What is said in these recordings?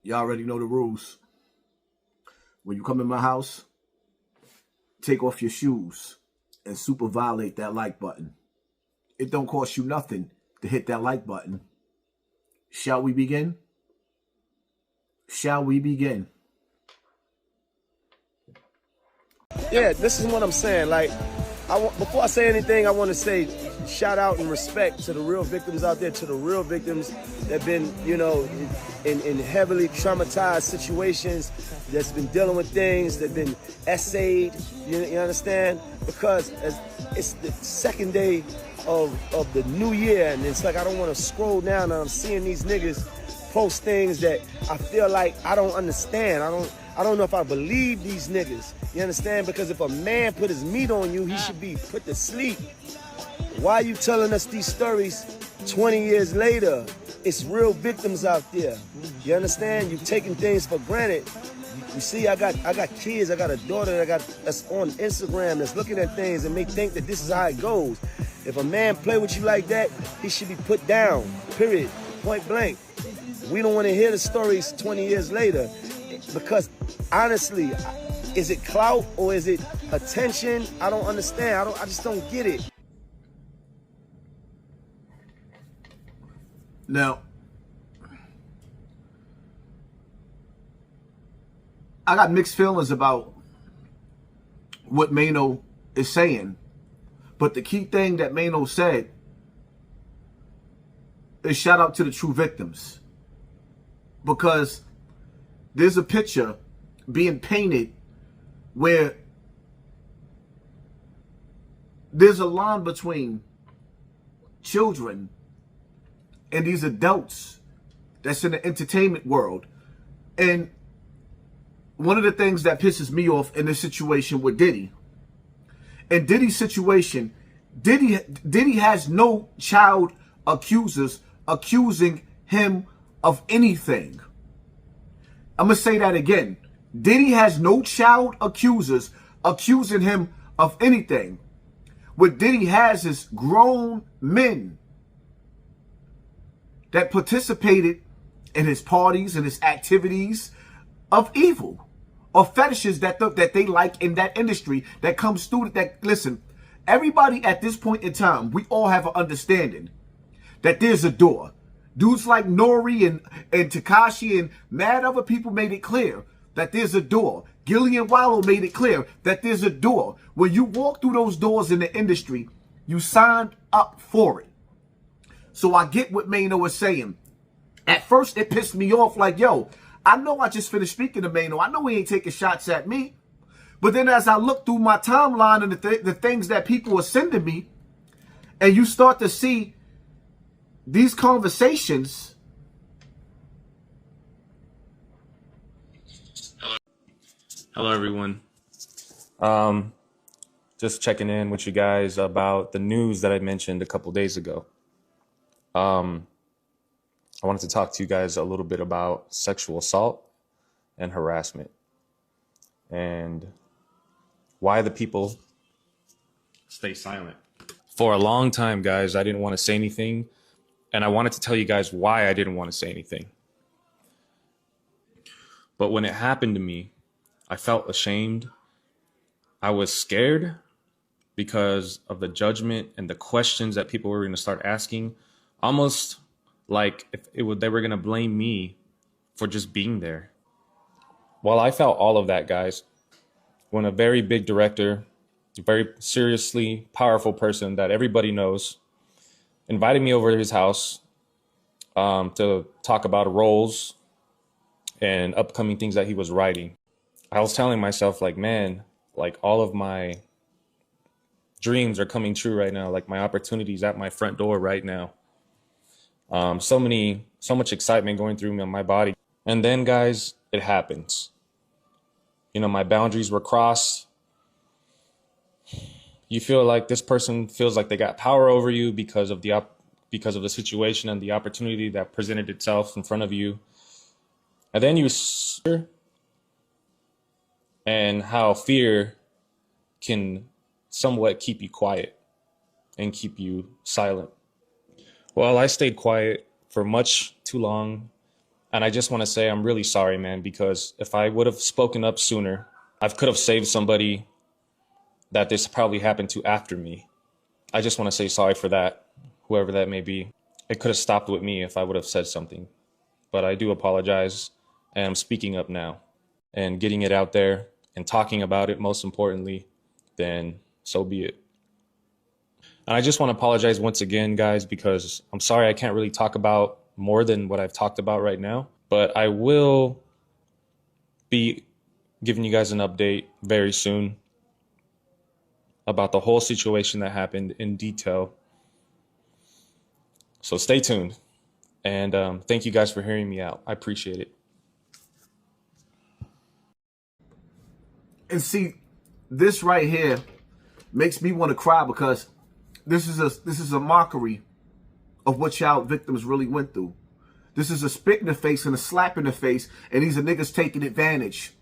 Y'all already know the rules. When you come in my house, take off your shoes and super violate that like button. It don't cost you nothing to hit that like button. Shall we begin? Shall we begin? Yeah, this is what I'm saying. Like, before I say anything, I want to say shout out and respect to the real victims out there, to the real victims that have been, in heavily traumatized situations, that's been dealing with things, that have been essayed, you understand? Because it's the second day of the new year, and it's like I don't want to scroll down and I'm seeing these niggas post things that I feel like I don't understand. I don't know if I believe these niggas. You understand? Because if a man put his meat on you, he should be put to sleep. Why are you telling us these stories 20 years later? It's real victims out there. You understand? You've taken things for granted. You see, I got kids. I got a daughter that's on Instagram that's looking at things and may think that this is how it goes. If a man play with you like that, he should be put down. Period. Point blank. We don't want to hear the stories 20 years later because honestly, is it clout or is it attention? I don't understand. I just don't get it. Now, I got mixed feelings about what Maino is saying, but the key thing that Maino said is shout out to the true victims, because there's a picture being painted where there's a line between children and these adults that's in the entertainment world. And one of the things that pisses me off in this situation with Diddy, in Diddy's situation, Diddy has no child accusers accusing him of anything. I'm going to say that again. Diddy has no child accusers accusing him of anything. What Diddy has is grown men that participated in his parties and his activities of evil, or fetishes that they like in that industry that comes through. That, listen, everybody at this point in time, we all have an understanding that there's a door. Dudes like Nori and Tekashi and mad other people made it clear that there's a door. Gillian Wallow made it clear that there's a door. When you walk through those doors in the industry, you signed up for it. So I get what Maino is saying. At first, it pissed me off like, yo, I know I just finished speaking to Maino. I know he ain't taking shots at me. But then as I look through my timeline and the things that people are sending me, and you start to see these conversations. Hello, everyone. Just checking in with you guys about the news that I mentioned a couple days ago. I wanted to talk to you guys a little bit about sexual assault and harassment and why the people stay silent. For a long time, guys, I didn't want to say anything, and I wanted to tell you guys why I didn't want to say anything. But when it happened to me, I felt ashamed. I was scared because of the judgment and the questions that people were going to start asking, almost like they were going to blame me for just being there. Well, I felt all of that, guys, when a very big director, a very seriously powerful person that everybody knows, invited me over to his house to talk about roles and upcoming things that he was writing. I was telling myself, like, man, like all of my dreams are coming true right now. Like my opportunities at my front door right now. So much excitement going through my body. And then, guys, it happens. You know, my boundaries were crossed. You feel like this person feels like they got power over you because of the situation and the opportunity that presented itself in front of you. And then and how fear can somewhat keep you quiet and keep you silent. Well, I stayed quiet for much too long. And I just want to say I'm really sorry, man, because if I would have spoken up sooner, I could have saved somebody that this probably happened to after me. I just want to say sorry for that, whoever that may be. It could have stopped with me if I would have said something. But I do apologize, and I'm speaking up now and getting it out there and talking about it, most importantly, then so be it. And I just want to apologize once again, guys, because I'm sorry I can't really talk about more than what I've talked about right now. But I will be giving you guys an update very soon about the whole situation that happened in detail. So stay tuned. And thank you guys for hearing me out. I appreciate it. And see, this right here makes me want to cry, because this is a mockery of what y'all victims really went through. This is a spit in the face and a slap in the face, and these are niggas taking advantage.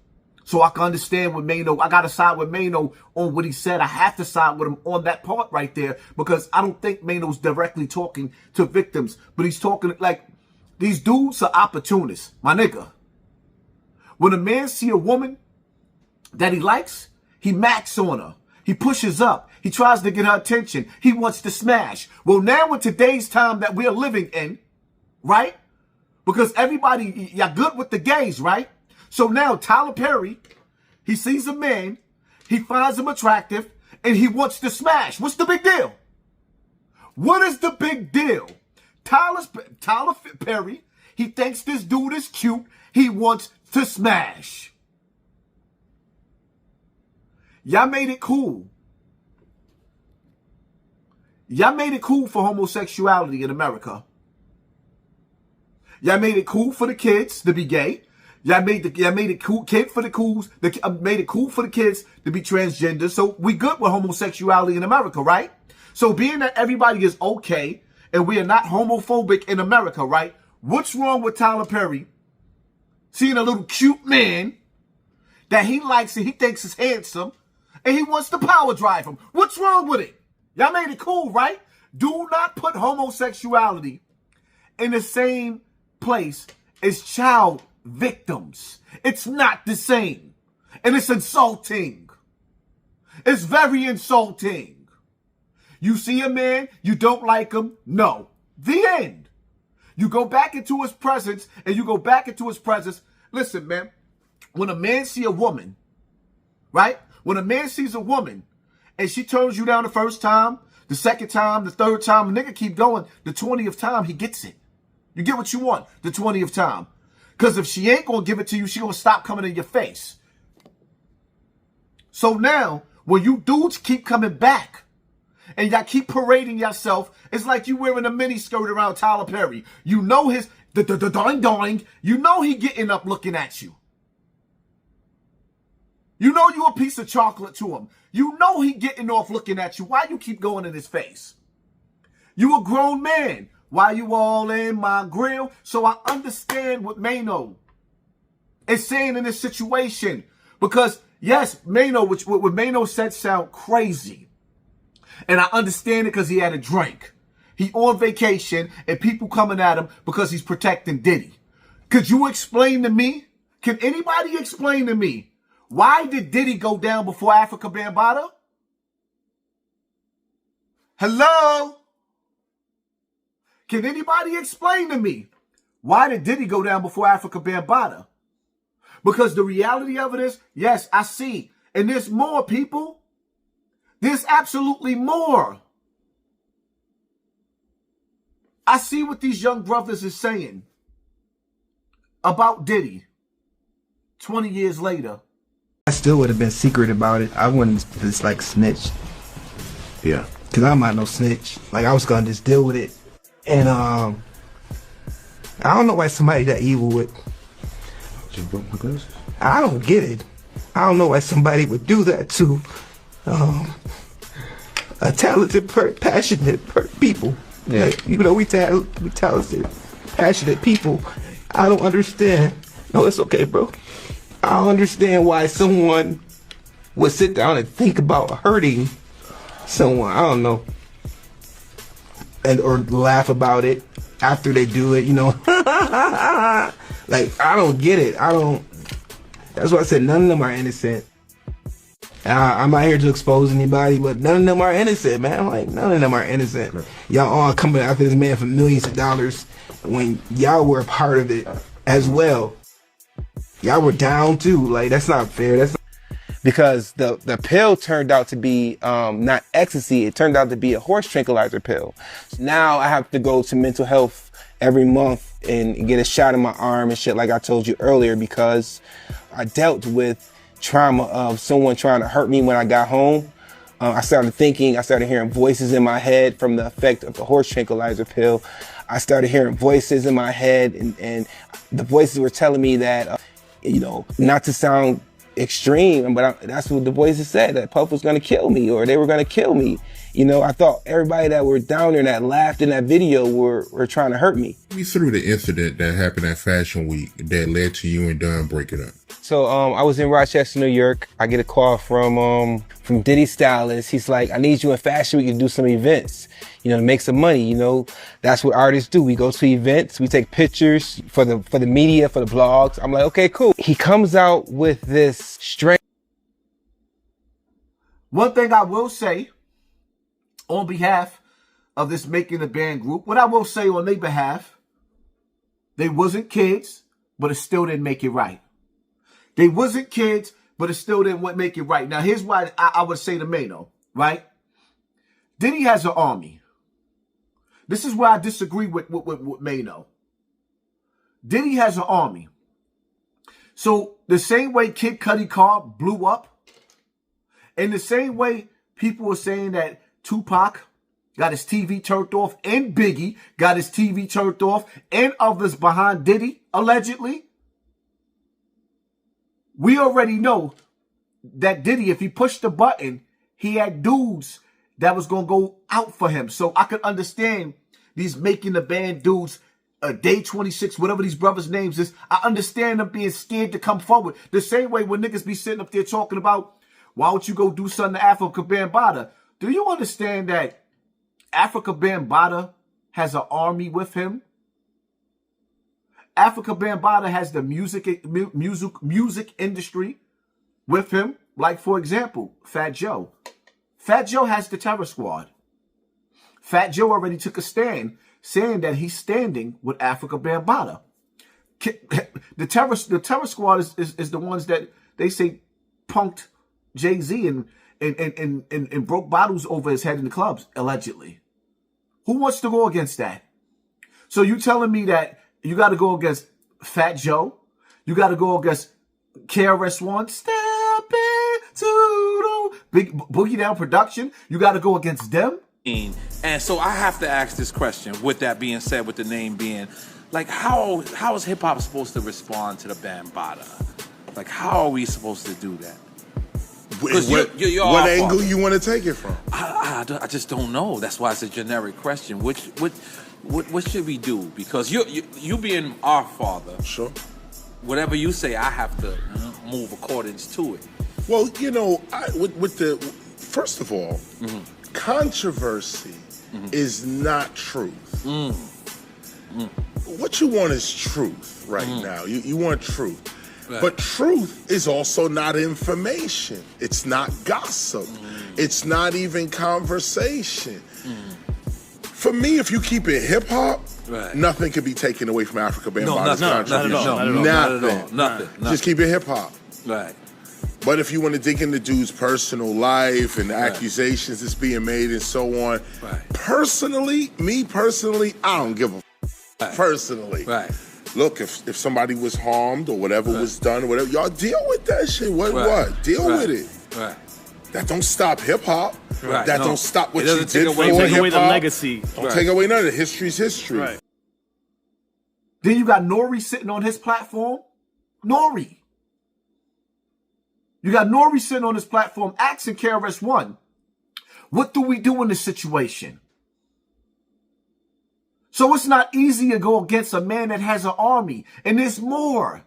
So I can understand with Maino. I got to side with Maino on what he said. I have to side with him on that part right there, because I don't think Maino's directly talking to victims, but he's talking like these dudes are opportunists, my nigga. When a man see a woman that he likes, he macks on her. He pushes up. He tries to get her attention. He wants to smash. Well, now in today's time that we're living in, right? Because everybody, y'all good with the gays, right? So now Tyler Perry, he sees a man, he finds him attractive, and he wants to smash. What's the big deal? What is the big deal? Tyler Perry, he thinks this dude is cute. He wants to smash. Y'all made it cool. Y'all made it cool for homosexuality in America. Y'all made it cool for the kids to be gay. Y'all made it cool for the kids to be transgender. So we good with homosexuality in America, right? So being that everybody is okay and we are not homophobic in America, right? What's wrong with Tyler Perry seeing a little cute man that he likes and he thinks is handsome and he wants to power drive him? What's wrong with it? Y'all made it cool, right? Do not put homosexuality in the same place as child victims. It's not the same. And it's insulting. It's very insulting. You see a man, you don't like him? No. The end. You go back into his presence and you go back into his presence. Listen, man, when a man see a woman, right? When a man sees a woman and she turns you down the first time, the second time, the third time, the nigga keep going, the 20th time, he gets it. You get what you want the 20th time. Because if she ain't going to give it to you, she going to stop coming in your face. So now, when you dudes keep coming back and y'all keep parading yourself, it's like you wearing a mini skirt around Tyler Perry. You know his, doing, you know he getting up looking at you. You know you a piece of chocolate to him. You know he getting off looking at you. Why you keep going in his face? You a grown man. Why you all in my grill? So I understand what Maino is saying in this situation. Because, yes, Maino, what Maino said sound crazy. And I understand it because he had a drink. He on vacation and people coming at him because he's protecting Diddy. Could you explain to me? Can anybody explain to me, why did Diddy go down before Africa Bambaataa? Hello? Can anybody explain to me, why did Diddy go down before Africa Bambaataa? Because the reality of it is, yes, I see. And there's more, people. There's absolutely more. I see what these young brothers is saying about Diddy 20 years later. I still would have been secret about it. I wouldn't just like snitch. Yeah. Because I'm not no snitch. Like, I was going to just deal with it. And I don't know why somebody that evil would. Just broke my glasses. I don't get it. I don't know why somebody would do that to a talented, passionate people. Yeah. Like, you know, we talented, passionate people. I don't understand. No, it's okay, bro. I don't understand why someone would sit down and think about hurting someone. I don't know. And or laugh about it after they do it, you know. Like, I don't get it. That's why I said none of them are innocent. I'm not here to expose anybody, but none of them are innocent, man. Like, none of them are innocent. Y'all all coming after this man for millions of dollars when y'all were a part of it as well. Y'all were down too. Like, that's not fair. That's not... Because the pill turned out to be not ecstasy. It turned out to be a horse tranquilizer pill. Now I have to go to mental health every month and get a shot in my arm and shit, like I told you earlier, because I dealt with trauma of someone trying to hurt me when I got home. I started hearing voices in my head from the effect of the horse tranquilizer pill. I started hearing voices in my head, and the voices were telling me that, not to sound extreme, but that's what the voices said, that Puff was gonna kill me, or they were gonna kill me. I thought everybody that were down there that laughed in that video were trying to hurt me. Me through the incident that happened at Fashion Week that led to you and Dunn breaking up. So I was in Rochester, New York. I get a call from Diddy Stylist. He's like, I need you in Fashion Week to do some events, to make some money. That's what artists do. We go to events, we take pictures for the media, for the blogs. I'm like, okay, cool. He comes out with this strange. One thing I will say on behalf of this Making the Band group, what I will say on their behalf, they wasn't kids, but it still didn't make it right. They wasn't kids, but it still didn't make it right. Now, here's why I would say to Maino, right? Diddy has an army. This is where I disagree with Maino. Diddy has an army. So the same way Kid Cudi car blew up, in the same way people were saying that Tupac got his TV turned off, and Biggie got his TV turned off, and others behind Diddy, allegedly, we already know that Diddy, if he pushed the button, he had dudes that was going to go out for him. So I could understand these Making the Band dudes, Day 26, whatever these brothers' names is. I understand them being scared to come forward. The same way when niggas be sitting up there talking about, why don't you go do something to Africa Bambaataa? Do you understand that Africa Bambaataa has an army with him? Africa Bambaataa has the music industry with him. Like, for example, Fat Joe. Fat Joe has the Terror Squad. Fat Joe already took a stand saying that he's standing with Africa Bambaataa. The Terror Squad is the ones that they say punked Jay-Z and broke bottles over his head in the clubs, allegedly. Who wants to go against that? So you telling me that you got to go against Fat Joe? You got to go against KRS-One? Step into the Big Boogie Down Production? You got to go against them? And so I have to ask this question, with that being said, with the name being, like, how is hip-hop supposed to respond to the Bambaataa? Like, how are we supposed to do that? What angle you want to take it from? I just don't know. That's why it's a generic question. What should we do? Because you being our father, sure. Whatever you say, I have to move accordance to it. Well, first of all, controversy is not truth. What you want is truth right now. You want truth. Right. But truth is also not information. It's not gossip. It's not even conversation. For me, if you keep it hip hop, nothing can be taken away from Africa Bambaataa's contribution. Nothing. Just keep it hip hop. Right. But if you want to dig into dude's personal life and the accusations that's being made and so on, me personally, I don't give a personally. Right. Look, if somebody was harmed or whatever was done, or whatever, y'all deal with that shit. What? Deal with it. Right. That don't stop hip hop. Right. That don't stop what you did take for hip hop. Take away the legacy. Don't take away none of it. History's history. Right. Then you got Nori sitting on his platform. Nori. You got Nori sitting on his platform asking KRS-One, what do we do in this situation? So it's not easy to go against a man that has an army. And there's more.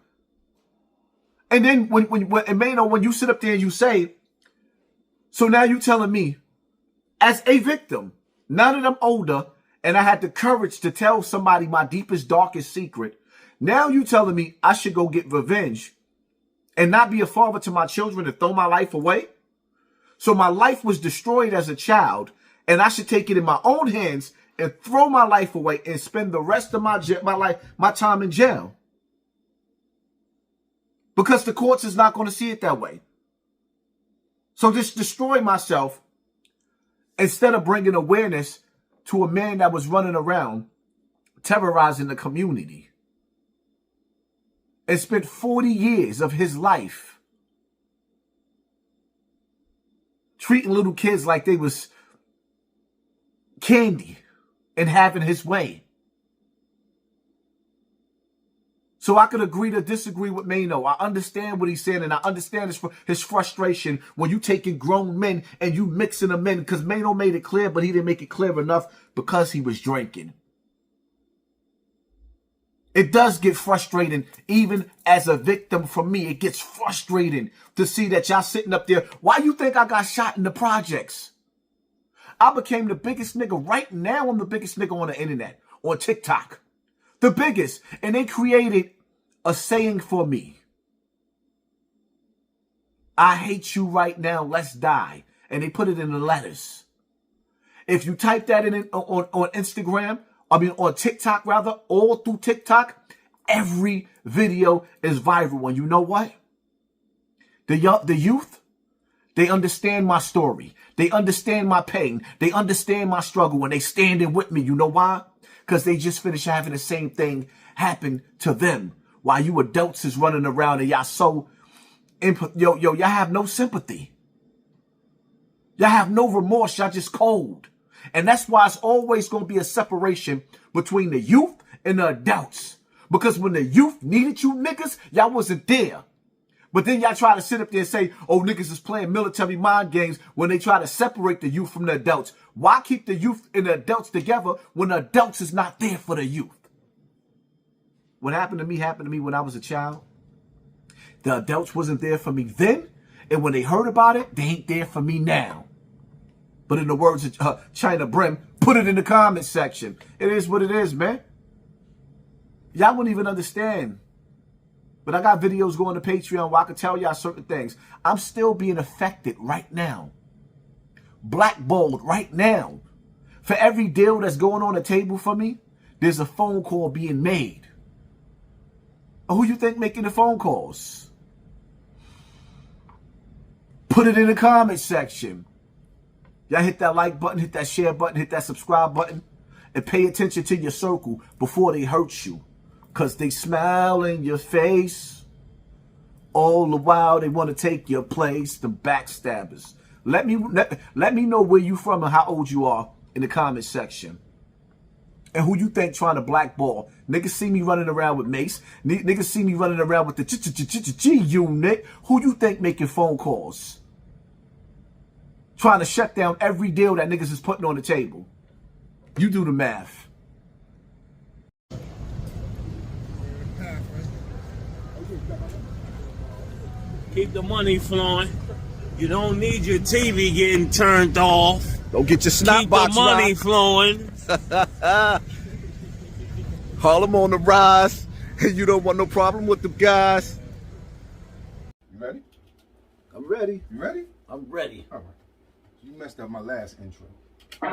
And then when you sit up there and you say, so now you telling me, as a victim, now that I'm older and I had the courage to tell somebody my deepest, darkest secret, Now you telling me I should go get revenge and not be a father to my children and throw my life away? So my life was destroyed as a child, and I should take it in my own hands and throw my life away and spend the rest of my time in jail. Because the courts is not going to see it that way. So just destroy myself instead of bringing awareness to a man that was running around terrorizing the community and spent 40 years of his life treating little kids like they was candy and having his way. So I could agree to disagree with Maino. I understand what he's saying, and I understand his frustration when you taking grown men and you mixing them in, because Maino made it clear, but he didn't make it clear enough because he was drinking. It does get frustrating, even as a victim for me. It gets frustrating to see that y'all sitting up there. Why you think I got shot in the projects? I became the biggest nigga. Right now, I'm the biggest nigga on the internet, on TikTok. The biggest. And they created a saying for me. I hate you right now, let's die. And they put it in the letters. If you type that in on Instagram, on TikTok rather, all through TikTok, every video is viral. And you know what? The youth, they understand my story. They understand my pain. They understand my struggle, and they standing with me. You know why? Because they just finished having the same thing happen to them. While you adults is running around and y'all y'all have no sympathy. Y'all have no remorse. Y'all just cold. And that's why it's always going to be a separation between the youth and the adults. Because when the youth needed you niggas, y'all wasn't there. But then y'all try to sit up there and say, oh, niggas is playing military mind games when they try to separate the youth from the adults. Why keep the youth and the adults together when the adults is not there for the youth? What happened to me when I was a child. The adults wasn't there for me then. And when they heard about it, they ain't there for me now. But in the words of China Brim, put it in the comment section. It is what it is, man. Y'all wouldn't even understand. But I got videos going to Patreon where I can tell y'all certain things. I'm still being affected right now. Blackballed right now. For every deal that's going on the table for me, there's a phone call being made. Who you think making the phone calls? Put it in the comment section. Y'all hit that like button, hit that share button, hit that subscribe button, and pay attention to your circle before they hurt you. Because they smile in your face. All the while they want to take your place, the backstabbers. Let me know where you from and how old you are in the comment section. And who you think trying to blackball. Niggas see me running around with Mace. Niggas see me running around with the G unit. Who you think making phone calls? Trying to shut down every deal that niggas is putting on the table. You do the math. Keep the money flowing. You don't need your TV getting turned off. Don't get your snot Keep box the money right. flowing. Harlem on the rise. You don't want no problem with the guys. You ready? I'm ready. You ready? I'm ready. All right. You messed up my last intro. I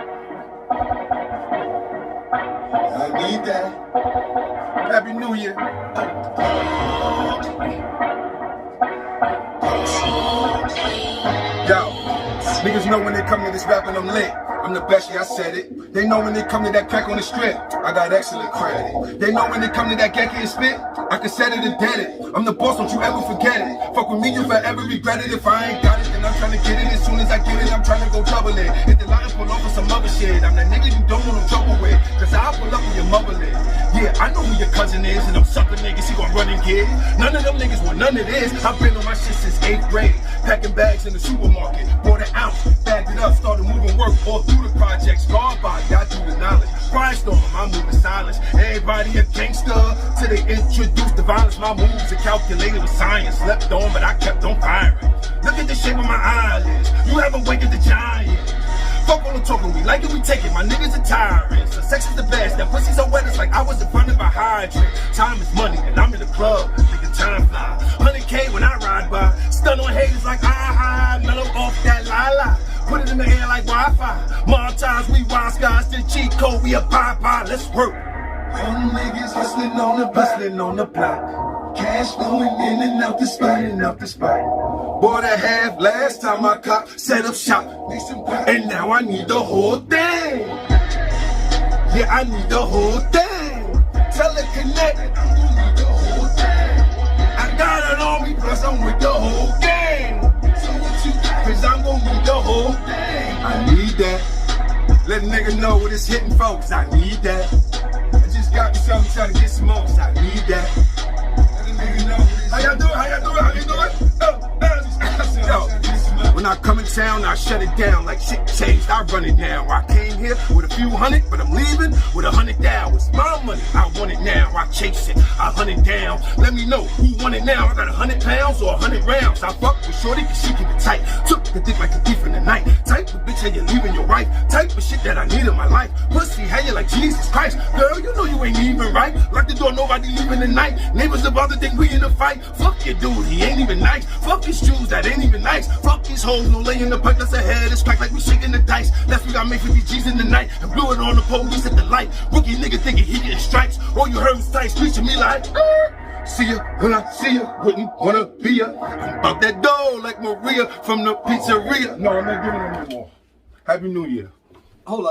need that. Happy New Year. Yo, niggas know when they come to this rapping, I'm lit. I'm the best, yeah, I said it. They know when they come to that crack on the strip, I got excellent credit. They know when they come to that gecko and spit, I can set it and dead it. I'm the boss, don't you ever forget it. Fuck with me, you forever regret it. If I ain't got it, then I'm trying to get it. As soon as I get it, I'm trying to go double it. Hit the line and pull over some other shit. I'm that nigga you don't want no trouble with, cause I'll pull up with your mother live. Yeah, I know who your cousin is, and them sucker niggas, he gon' run and get. None of them niggas want none of this. I've been on my shit since 8th grade. Packing bags in the supermarket, bought an ounce, bagged it up, started moving work all through the projects. Guard by, got through the knowledge. Brainstorm, I'm moving silence. Everybody a gangster, till they introduced the violence. My moves are calculated with science. Slept on, but I kept on firing. Look at the shape of my eyelids. You haven't wakened the giant. Fuck all the talking, we like it, we take it. My niggas are tyrants. The sex is the best. That pussy so wet, it's like I was in front of a hydrant. Time is money, and I'm in the club. Nigga, time fly. 100K when I ride by. Stun on haters like mellow off that la-la. Put it in the air like Wi-Fi. Montage, we wild skies to the cheat code. We a pie, let's work. All the niggas hustling on the block. Cash flowing in and out the spot, Bought a half last time I cop, set up shop. And now I need the whole thing. Yeah, I need the whole thing. Teleconnect. I got it on me, plus I'm with the whole gang. Cause I'm gonna need the whole thing. I need that. Let a nigga know what it's hitting, folks. I need that. I just got me something trying to get some more. I need that. Let a nigga know what it's. How y'all doing? How you doing? Yo, when I come in town, I shut it down like shit changed. I run it down. I came here with a few hundred, but I'm leaving with 100,000. It's my money. I want it now. I chase it. I hunt it down. Let me know who want it now. I got 100 pounds or 100 rounds. I fuck with shorty cause she keep it tight. Took the dick like a thief in the night. Type of bitch how you leaving your wife. Type of shit that I need in my life. Pussy how you like Jesus Christ. Girl, you know you ain't even right. Lock the door, nobody leaving tonight. Neighbors about to think we in a fight. Fuck your dude, he ain't even nice. Fuck his shoes, that ain't even nice. Fuck these hoes, no lay in the pipe, that's a head. It's cracked like we shaking the dice. That's what I made 50 G's in the night. And blew it on the police at the light. Rookie nigga thinking he getting stripes. All you heard was tight, screeching me like, see ya when I see ya, wouldn't wanna be ya. I'm about that dough like Maria from the pizzeria. No, I'm not giving them no more. Happy New Year. Hold on.